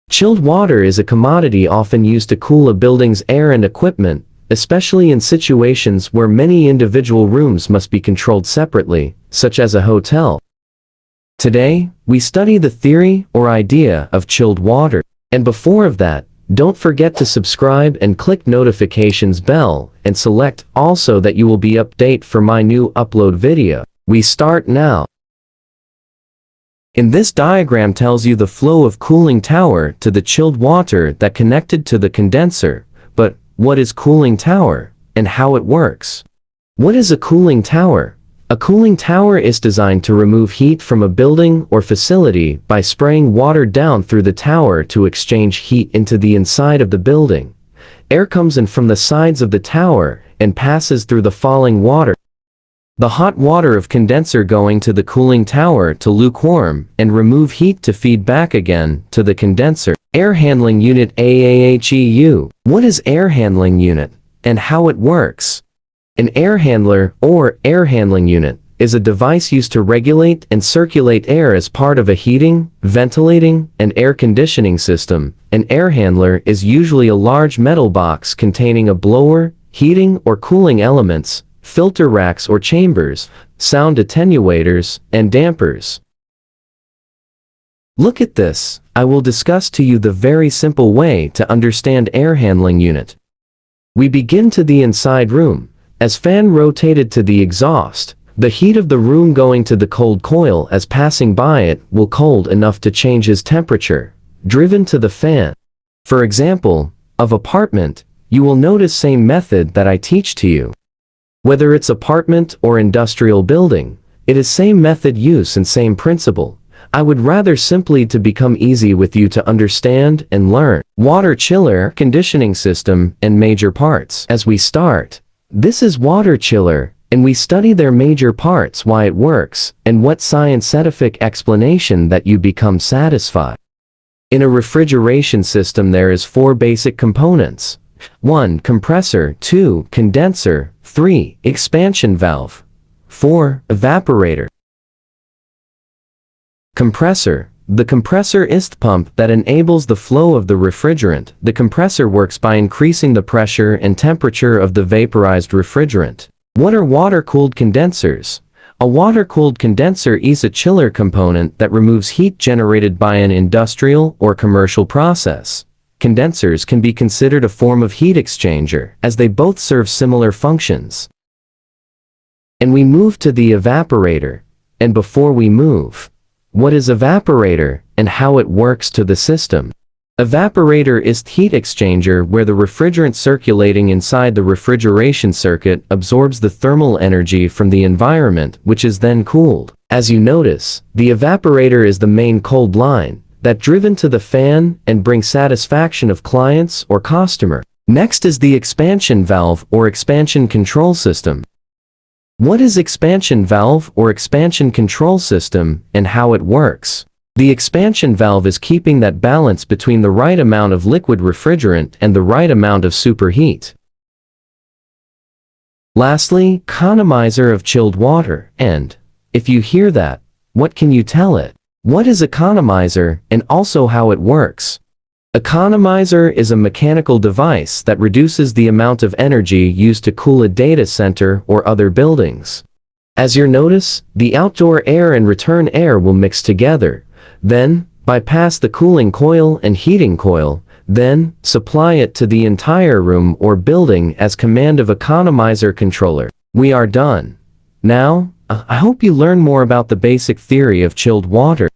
Chilled water is a commodity often used to cool a building's air and equipment, especially in situations where many individual rooms must be controlled separately, such as a hotel. Today, we study the theory or idea of chilled water. And before of that, don't forget to subscribe and click notifications bell and select also that you will be update for my new upload video. We start now. In this diagram tells you the flow of cooling tower to the chilled water that connected to the condenser. But what is cooling tower and how it works? What is a cooling tower? A cooling tower is designed to remove heat from a building or facility by spraying water down through the tower to exchange heat into the inside of the building. Air comes in from the sides of the tower and passes through the falling water. The hot water of condenser going to the cooling tower to lukewarm and remove heat to feed back again to the condenser. Air handling unit AHEU. What is air handling unit and how it works? An air handler or air handling unit is a device used to regulate and circulate air as part of a heating, ventilating, and air conditioning system. An air handler is usually a large metal box containing a blower, heating or cooling elements, filter racks or chambers, sound attenuators, and dampers. Look at this. I will discuss to you the very simple way to understand air handling unit. We begin to the inside room. As fan rotated to the exhaust, the heat of the room going to the cold coil as passing by it will cold enough to change its temperature, driven to the fan. For example, of apartment, you will notice same method that I teach to you. Whether it's apartment or industrial building, it is same method use and same principle. I would rather simply to become easy with you to understand and learn. Water chiller conditioning system and major parts. As we start, this is water chiller, and we study their major parts, why it works, and what scientific explanation that you become satisfied. In a refrigeration system there is 4 basic components. 1. Compressor. 2. Condenser. 3. Expansion valve. 4. Evaporator. Compressor. The compressor is the pump that enables the flow of the refrigerant. The compressor works by increasing the pressure and temperature of the vaporized refrigerant. What are water-cooled condensers? A water-cooled condenser is a chiller component that removes heat generated by an industrial or commercial process. Condensers can be considered a form of heat exchanger, as they both serve similar functions. And we move to the evaporator. And before we move, what is evaporator and how it works to the system? Evaporator is the heat exchanger where the refrigerant circulating inside the refrigeration circuit absorbs the thermal energy from the environment, which is then cooled. As you notice, the evaporator is the main cold line that driven to the fan and bring satisfaction of clients or customer. Next is the expansion valve or expansion control system. What is expansion valve or expansion control system and how it works? The expansion valve is keeping that balance between the right amount of liquid refrigerant and the right amount of superheat. Lastly, economizer of chilled water. And if you hear that, what can you tell it? What is economizer and also how it works? Economizer is a mechanical device that reduces the amount of energy used to cool a data center or other buildings. As you notice, the outdoor air and return air will mix together, then bypass the cooling coil and heating coil, then supply it to the entire room or building as command of economizer controller. We are done. Now, I hope you learn more about the basic theory of chilled water.